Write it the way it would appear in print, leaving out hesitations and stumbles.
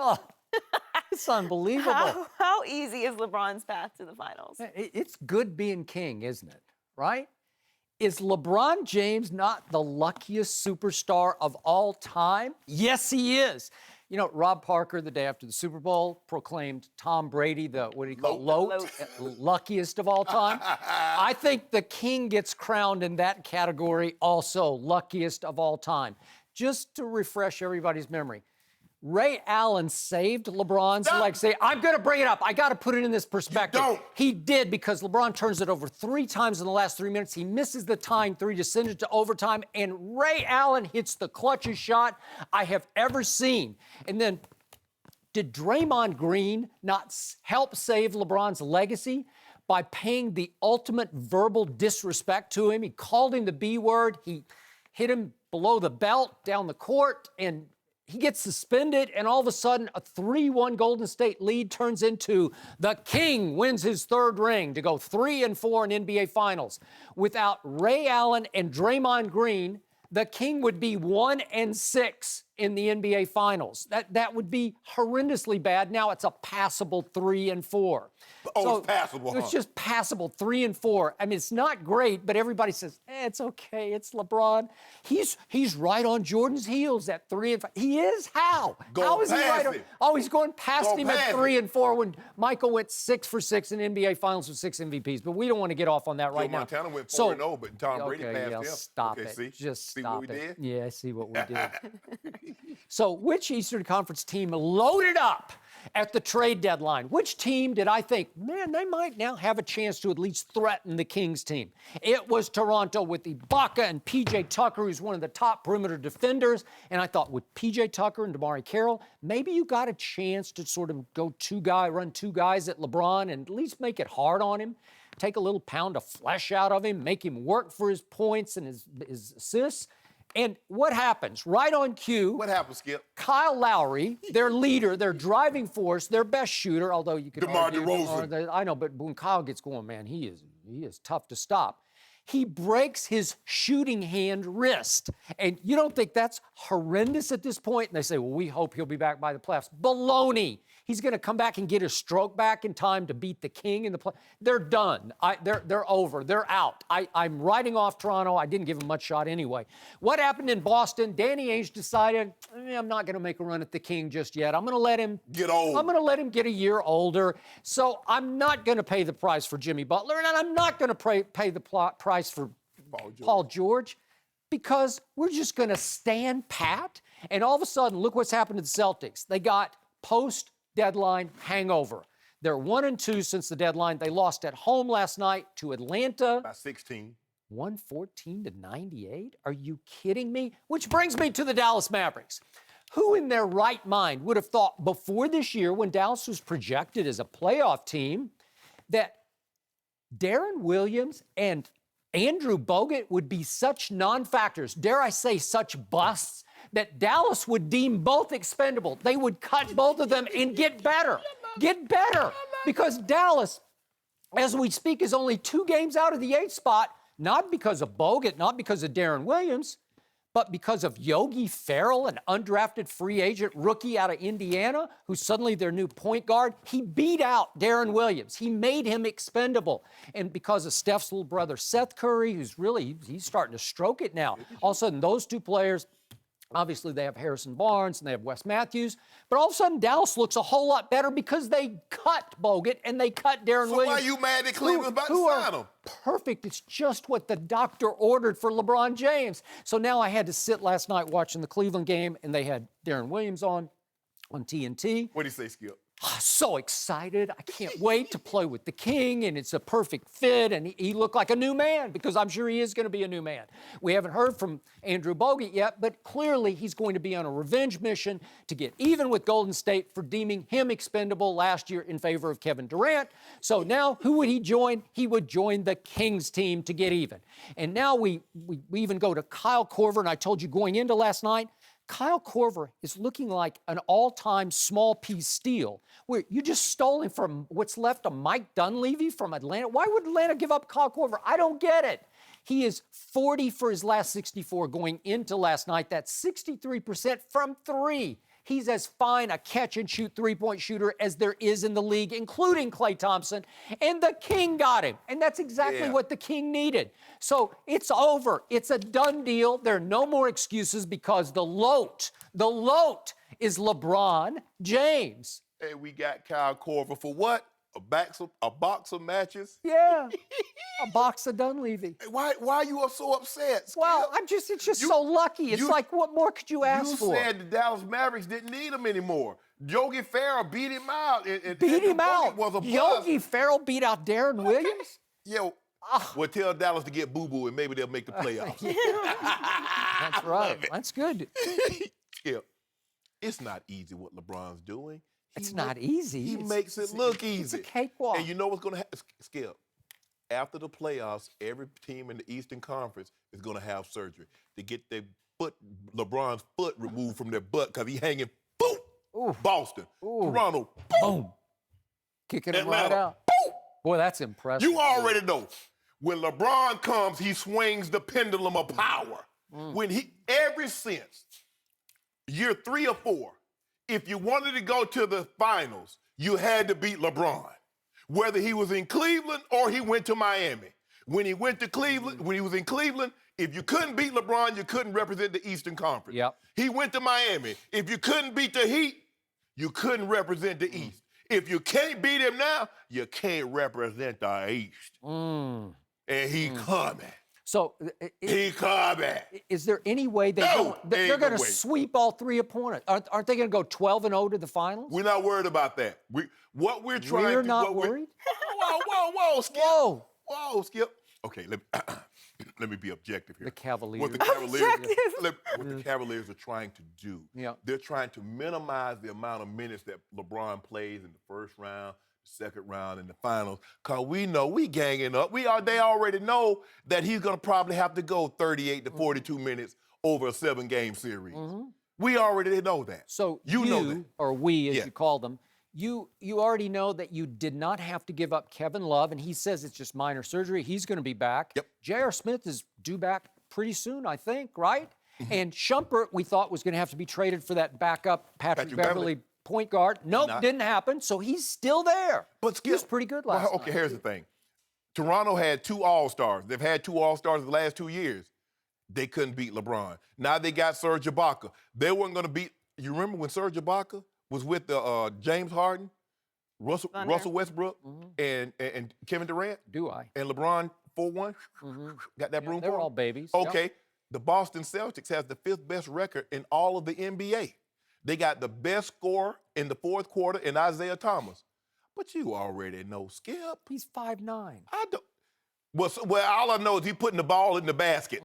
Oh, it's unbelievable. How easy is LeBron's path to the finals? It's good being king, isn't it? Right? Is LeBron James not the luckiest superstar of all time? Yes, he is. You know, Rob Parker, the day after the Super Bowl, proclaimed Tom Brady the, what do you call it? Loat. Luckiest of all time. I think the king gets crowned in that category also, luckiest of all time. Just to refresh everybody's memory, Ray Allen saved LeBron's legacy. I'm going to bring it up. I got to put it in this perspective. He did, because LeBron turns it over 3 times in the last 3 minutes. He misses the tying 3 to send it to overtime, and Ray Allen hits the clutchest shot I have ever seen. And then, did Draymond Green not help save LeBron's legacy by paying the ultimate verbal disrespect to him? He called him the B word. He hit him below the belt down the court, and he gets suspended, and all of a sudden, a 3-1 Golden State lead turns into the king wins his 3rd ring to go 3-4 in NBA Finals. Without Ray Allen and Draymond Green, the king would be 1-6 in the NBA Finals. That would be horrendously bad. Now it's a passable 3-4. Oh, so it's passable, It's just passable 3-4. I mean, it's not great, but everybody says, it's okay, it's LeBron. He's right on Jordan's heels at 3-5. He is. How? How is he right on? Oh, he's going past him at 3-4 when Michael went 6 for 6 in NBA Finals with 6 MVPs. But we don't want to get off on that right now. Montana went 4-0, but Tom Brady passed him. Stop it. See? Just see stop what we it. did? Yeah, I see what we did. So which Eastern Conference team loaded up at the trade deadline? Which team did I think, man, they might now have a chance to at least threaten the Kings team? It was Toronto with Ibaka and P.J. Tucker, who's one of the top perimeter defenders. And I thought, with P.J. Tucker and DeMarre Carroll, maybe you got a chance to sort of run 2 guys at LeBron and at least make it hard on him. Take a little pound of flesh out of him, make him work for his points and his assists. And what happens? Right on cue. What happens, Skip? Kyle Lowry, their leader, their driving force, their best shooter, although you could DeMar argue, DeRozan. I know, but when Kyle gets going, man, he is tough to stop. He breaks his shooting hand wrist. And you don't think that's horrendous at this point? And they say, well, we hope he'll be back by the playoffs. Baloney. He's going to come back and get his stroke back in time to beat the King in the play. They're done. They're over. They're out. I'm writing off Toronto. I didn't give them much shot anyway. What happened in Boston? Danny Ainge decided, I'm not going to make a run at the King just yet. I'm going to let him get old. I'm going to let him get a year older. So I'm not going to pay the price for Jimmy Butler, and I'm not going to pay the price for Paul George, because we're just going to stand pat. And all of a sudden, look what's happened to the Celtics. They got post-deadline hangover. They're 1-2 since the deadline. They lost at home last night to Atlanta. By 16. 114-98? Are you kidding me? Which brings me to the Dallas Mavericks. Who in their right mind would have thought before this year, when Dallas was projected as a playoff team, that Deron Williams and Andrew Bogut would be such non-factors, dare I say such busts, that Dallas would deem both expendable. They would cut both of them and get better. Get better. Because Dallas, as we speak, is only 2 games out of the 8th spot, not because of Bogut, not because of Deron Williams, but because of Yogi Ferrell, an undrafted free agent rookie out of Indiana, who's suddenly their new point guard. He beat out Deron Williams. He made him expendable. And because of Steph's little brother, Seth Curry, he's starting to stroke it now. All of a sudden, those 2 players, obviously they have Harrison Barnes and they have Wes Matthews, but all of a sudden Dallas looks a whole lot better because they cut Bogut and they cut Deron Williams. So why are you mad that Cleveland's about to sign him? Perfect. It's just what the doctor ordered for LeBron James. So now I had to sit last night watching the Cleveland game, and they had Deron Williams on TNT. What do you say, Skip? So excited. I can't wait to play with the King, and it's a perfect fit, and he looked like a new man, because I'm sure he is going to be a new man. We haven't heard from Andrew Bogut yet, but clearly he's going to be on a revenge mission to get even with Golden State for deeming him expendable last year in favor of Kevin Durant. So now who would he join? He would join the Kings team to get even. And now we even go to Kyle Korver, and I told you going into last night, Kyle Korver is looking like an all-time small piece steal, where you just stole him from what's left of Mike Dunleavy from Atlanta. Why would Atlanta give up Kyle Korver? I don't get it. He is 40 for his last 64 going into last night. That's 63% from 3. He's as fine a catch-and-shoot three-point shooter as there is in the league, including Klay Thompson. And the King got him. And that's exactly what the King needed. So it's over. It's a done deal. There are no more excuses because the loat is LeBron James. Hey, we got Kyle Korver for what? A box of matches? Yeah, a box of Dunleavy. Hey, why are you so upset, Skip? Well, it's just so lucky. It's like, what more could you ask for? You said the Dallas Mavericks didn't need him anymore. Yogi Ferrell beat him out. Beat him out? Was a Yogi Ferrell beat out Darren Williams? Yo, well, tell Dallas to get boo-boo and maybe they'll make the playoffs. That's right. That's good. Skip, it's not easy what LeBron's doing. It's not easy. He makes it look easy. It's a cakewalk. And you know what's going to happen, Skip? After the playoffs, every team in the Eastern Conference is going to have surgery to get LeBron's foot removed from their butt because he's hanging, boom, Ooh. Boston, Ooh. Toronto, boom, kicking it right Atlanta, out. boom. Boy, that's impressive. You already know. When LeBron comes, he swings the pendulum of power. Ever since year 3 or 4, if you wanted to go to the finals, you had to beat LeBron. Whether he was in Cleveland or he went to Miami. When he went to Cleveland, when he was in Cleveland, if you couldn't beat LeBron, you couldn't represent the Eastern Conference. Yep. He went to Miami. If you couldn't beat the Heat, you couldn't represent the East. If you can't beat him now, you can't represent the East. And he coming. So, He coming. is there any way they're going to sweep all 3 opponents? Aren't they going to go 12-0 to the finals? We're not worried about that. We're not worried? Whoa, Skip. Whoa, Skip. Okay, let me be objective here. The Cavaliers. What the Cavaliers are trying to do, they're trying to minimize the amount of minutes that LeBron plays in the first round, the second round, and the finals, because we know we ganging up. They already know that he's going to probably have to go 38 to 42 minutes over a 7-game series. We already know that. So you know that. Or we, as you call them, you already know that you did not have to give up Kevin Love, and he says it's just minor surgery. He's going to be back. Yep. J.R. Smith is due back pretty soon, I think, right? And Shumpert, we thought, was going to have to be traded for that backup Patrick Beverly point guard. Nope, didn't happen, so he's still there. But Skip, he was pretty good last night. Okay, here's the thing. Toronto had 2 All-Stars. They've had 2 All-Stars the last 2 years. They couldn't beat LeBron. Now they got Serge Ibaka. They weren't going to beat. You remember when Serge Ibaka was with James Harden, Russell Westbrook, and Kevin Durant? Do I? And LeBron 4-1? Got that broom? They're all babies. Okay. Yep. The Boston Celtics has the 5th best record in all of the NBA. They got the best scorer in the 4th quarter in Isaiah Thomas. But you already know, Skip. He's 5'9". I don't. Well, all I know is he's putting the ball in the basket.